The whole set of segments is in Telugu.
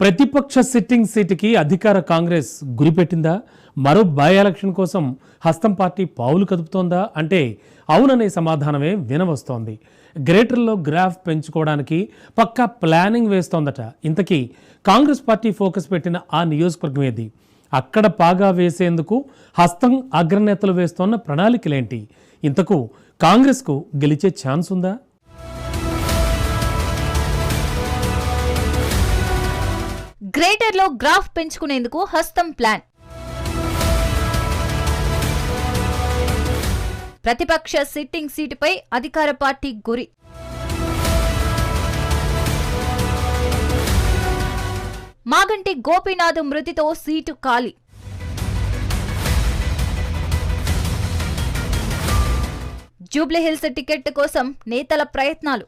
ప్రతిపక్ష సిట్టింగ్ సీటుకి అధికార కాంగ్రెస్ గురిపెట్టిందా? మరో బై ఎలక్షన్ కోసం హస్తం పార్టీ పావులు కదుపుతోందా అంటే అవుననే సమాధానమే వినవస్తోంది. గ్రేటర్లో గ్రాఫ్ పెంచుకోవడానికి పక్కా ప్లానింగ్ వేస్తోందట. ఇంతకీ కాంగ్రెస్ పార్టీ ఫోకస్ పెట్టిన ఆ నియోజకవర్గం ఏది? అక్కడ పాగా వేసేందుకు హస్తం అగ్రనేతలు వేస్తోన్న ప్రణాళికలేంటి? ఇంతకు కాంగ్రెస్కు గెలిచే ఛాన్స్ ఉందా? గ్రేటర్లో గ్రాఫ్ పెంచుకునేందుకు హస్తం ప్లాన్. ప్రతిపక్ష సిట్టింగ్ సీటుపై అధికార పార్టీ గురి. మాగంటి గోపీనాథ్ మృతితో సీటు ఖాళీ. జూబ్లీహిల్స్ టికెట్ కోసం నేతల ప్రయత్నాలు.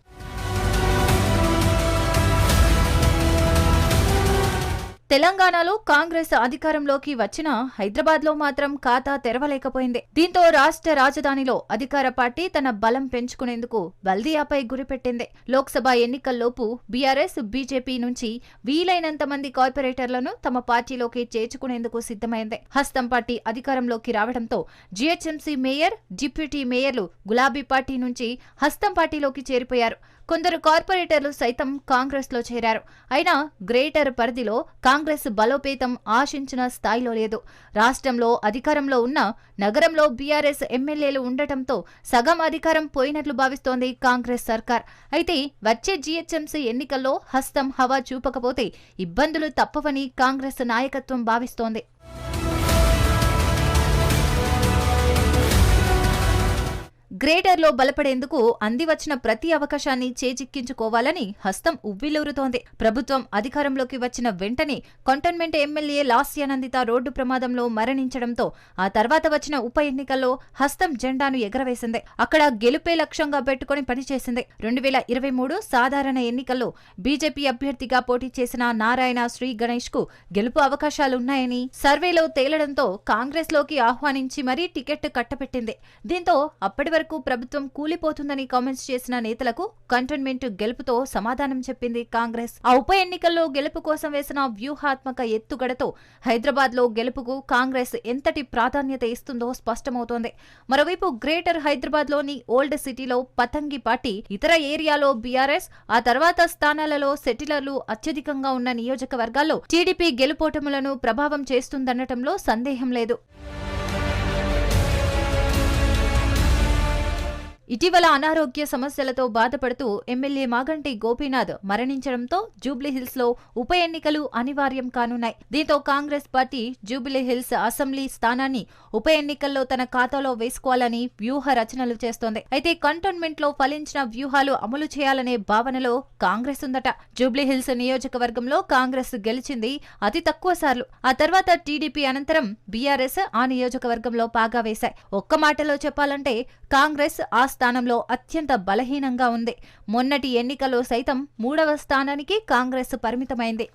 తెలంగాణలో కాంగ్రెస్ అధికారంలోకి వచ్చినా హైదరాబాద్లో మాత్రం ఖాతా తెరవలేకపోయింది. దీంతో రాష్ట్ర రాజధానిలో అధికార పార్టీ తన బలం పెంచుకునేందుకు బల్దియాపై గురిపెట్టింది. లోక్సభ ఎన్నికల్లోపు బీఆర్ఎస్, బీజేపీ నుంచి వీలైనంత మంది కార్పొరేటర్లను తమ పార్టీలోకి చేర్చుకునేందుకు సిద్ధమైంది. హస్తం పార్టీ అధికారంలోకి రావడంతో జీహెచ్ఎంసీ మేయర్, డిప్యూటీ మేయర్లు గులాబీ పార్టీ నుంచి హస్తం పార్టీలోకి చేరిపోయారు. కొందరు కార్పొరేటర్లు సైతం కాంగ్రెస్ లో చేరారు. అయినా గ్రేటర్ పరిధిలో కాంగ్రెస్ బలోపేతం ఆశించిన స్థాయిలో లేదు. రాష్ట్రంలో అధికారంలో ఉన్న నగరంలో బీఆర్ఎస్ ఎమ్మెల్యేలు ఉండటంతో సగం అధికారం పోయినట్లు భావిస్తోంది కాంగ్రెస్ సర్కార్. అయితే వచ్చే జీహెచ్ఎంసీ ఎన్నికల్లో హస్తం హవా చూపకపోతే ఇబ్బందులు తప్పవని కాంగ్రెస్ నాయకత్వం భావిస్తోంది. గ్రేటర్లో బలపడేందుకు అందివచ్చిన ప్రతి అవకాశాన్ని చేజిక్కించుకోవాలని హస్తం ఉవ్విలూరుతోంది. ప్రభుత్వం అధికారంలోకి వచ్చిన వెంటనే కంటోన్మెంట్ ఎమ్మెల్యే లాస్యానందిత రోడ్డు ప్రమాదంలో మరణించడంతో ఆ తర్వాత వచ్చిన ఉప ఎన్నికల్లో హస్తం జెండాను ఎగరవేసింది. అక్కడ గెలుపే లక్ష్యంగా పెట్టుకుని పనిచేసింది. 2023 సాధారణ ఎన్నికల్లో బీజేపీ అభ్యర్థిగా పోటీ చేసిన నారాయణ శ్రీ గణేష్ కు గెలుపు అవకాశాలున్నాయని సర్వేలో తేలడంతో కాంగ్రెస్ లోకి ఆహ్వానించి మరీ టికెట్ కట్టబెట్టింది. దీంతో అప్పటి వరకు ప్రభుత్వం కూలిపోతుందని కామెంట్స్ చేసిన నేతలకు కంటోన్మెంట్ గెలుపుతో సమాధానం చెప్పింది కాంగ్రెస్. ఆ ఉప ఎన్నికల్లో గెలుపు కోసం వేసిన వ్యూహాత్మక ఎత్తుగడతో హైదరాబాద్ లో గెలుపుకు కాంగ్రెస్ ఎంతటి ప్రాధాన్యత ఇస్తుందో స్పష్టమవుతోంది. మరోవైపు గ్రేటర్ హైదరాబాద్ లోని ఓల్డ్ సిటీలో పతంగి పార్టీ, ఇతర ఏరియాలో బీఆర్ఎస్, ఆ తర్వాత స్థానాలలో సెటిలర్లు అత్యధికంగా ఉన్న నియోజకవర్గాల్లో టీడీపీ గెలుపోటములను ప్రభావం చేస్తుందనటంలో సందేహం లేదు. ఇటీవల అనారోగ్య సమస్యలతో బాధపడుతూ ఎమ్మెల్యే మాగంటి గోపీనాథ్ మరణించడంతో జూబ్లీహిల్స్ లో ఉప ఎన్నికలు అనివార్యం కానున్నాయి. దీంతో కాంగ్రెస్ పార్టీ జూబ్లీహిల్స్ అసెంబ్లీ స్థానాన్ని ఉప ఎన్నికల్లో తన ఖాతాలో వేసుకోవాలని వ్యూహ రచనలు చేస్తోంది. అయితే కంటోన్మెంట్ లో ఫలించిన వ్యూహాలు అమలు చేయాలనే భావనలో కాంగ్రెస్ ఉందట. జూబ్లీహిల్స్ నియోజకవర్గంలో కాంగ్రెస్ గెలిచింది అతి తక్కువ సార్లు. ఆ తర్వాత టీడీపీ అనంతరం బీఆర్ఎస్ ఆ నియోజకవర్గంలో పాగా వేశాయి. ఒక్క మాటలో చెప్పాలంటే కాంగ్రెస్ ఆ స్థానంలో అత్యంత బలహీనంగా ఉంది. మొన్నటి ఎన్నికల్లో సైతం 3వ స్థానానికి కాంగ్రెస్ పరిమితమైంది.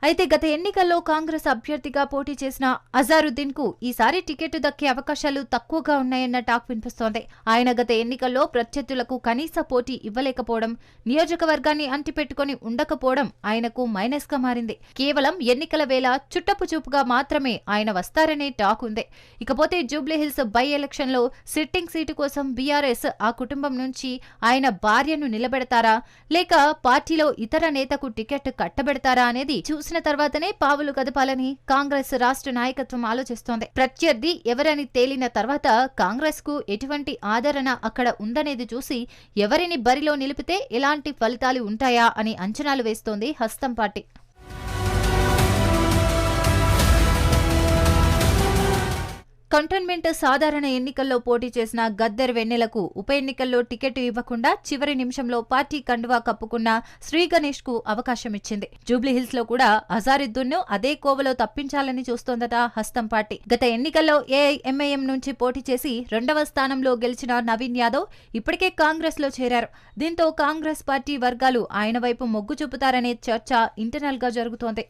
అయితే గత ఎన్నికల్లో కాంగ్రెస్ అభ్యర్థిగా పోటీ చేసిన అజారుద్దీన్ కు ఈసారి టికెట్ దక్కే అవకాశాలు తక్కువగా ఉన్నాయన్న టాక్ వినిపిస్తోంది. ఆయన గత ఎన్నికల్లో ప్రత్యర్థులకు కనీస పోటీ ఇవ్వలేకపోవడం, నియోజకవర్గాన్ని అంటిపెట్టుకుని ఉండకపోవడం ఆయనకు మైనస్ గా మారింది. కేవలం ఎన్నికల వేళ చుట్టపు చూపుగా మాత్రమే ఆయన వస్తారనే టాక్ ఉంది. ఇకపోతే జూబ్లీహిల్స్ బై ఎలక్షన్ లో సిట్టింగ్ సీటు కోసం బీఆర్ఎస్ ఆ కుటుంబం నుంచి ఆయన భార్యను నిలబెడతారా, లేక పార్టీలో ఇతర నేతకు టికెట్ కట్టబెడతారా అనేది చూసిన తర్వాతనే పావులు కదపాలని కాంగ్రెస్ రాష్ట్ర నాయకత్వం ఆలోచిస్తోంది. ప్రత్యర్థి ఎవరని తేలిన తర్వాత కాంగ్రెస్ కు ఎటువంటి ఆదరణ అక్కడ ఉందనేది చూసి ఎవరిని బరిలో నిలిపితే ఎలాంటి ఫలితాలు ఉంటాయా అని అంచనాలు వేస్తోంది హస్తం పార్టీ. కంటోన్మెంట్ సాధారణ ఎన్నికల్లో పోటీ చేసిన గద్దర్ వెన్నెలకు ఉప ఎన్నికల్లో టికెట్ ఇవ్వకుండా చివరి నిమిషంలో పార్టీ కండువా కప్పుకున్న శ్రీ గణేష్ కు అవకాశం ఇచ్చింది. జూబ్లీహిల్స్ లో కూడా అజారుద్దీన్ ను అదే కోవలో తప్పించాలని చూస్తోందట హస్తం పార్టీ. గత ఎన్నికల్లో ఏఐఎంఐఎం నుంచి పోటీ చేసి 2వ స్థానంలో గెలిచిన నవీన్ యాదవ్ ఇప్పటికే కాంగ్రెస్ లో చేరారు. దీంతో కాంగ్రెస్ పార్టీ వర్గాలు ఆయన వైపు మొగ్గు చూపుతారనే చర్చ ఇంటర్నల్ గా జరుగుతోంది.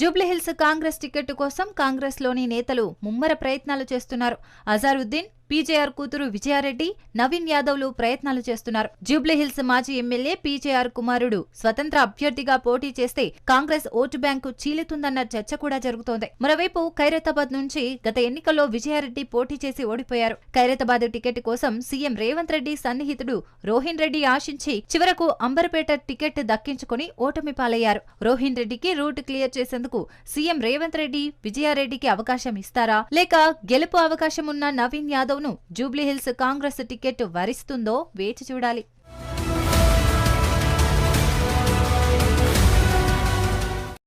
జూబ్లీహిల్స్ కాంగ్రెస్ టికెట్ కోసం కాంగ్రెస్ లోని నేతలు ముమ్మర ప్రయత్నాలు చేస్తున్నారు. అజారుద్దీన్, పీజేఆర్ కూతురు విజయారెడ్డి, నవీన్ యాదవ్లు ప్రయత్నాలు చేస్తున్నారు. జూబ్లీహిల్స్ మాజీ ఎమ్మెల్యే పీజేఆర్ కుమారుడు స్వతంత్ర అభ్యర్థిగా పోటీ చేస్తే కాంగ్రెస్ ఓటు బ్యాంకు చీలుతుందన్న చర్చ కూడా జరుగుతోంది. మరోవైపు ఖైరతాబాద్ నుంచి గత ఎన్నికల్లో విజయారెడ్డి పోటీ చేసి ఓడిపోయారు. ఖైరతాబాద్ టికెట్ కోసం సీఎం రేవంత్ రెడ్డి సన్నిహితుడు రోహిన్ రెడ్డి ఆశించి చివరకు అంబర్పేట టికెట్ దక్కించుకుని ఓటమి పాలయ్యారు. రోహిన్ రెడ్డికి రూట్ క్లియర్ చేసేందుకు సీఎం రేవంత్ రెడ్డి విజయారెడ్డికి అవకాశం ఇస్తారా, లేక గెలుపు అవకాశం ఉన్న నవీన్ యాదవ్ ను జూబ్లీహిల్స్ కాంగ్రెస్ టికెట్ వరిస్తుందో వేచి చూడాలి.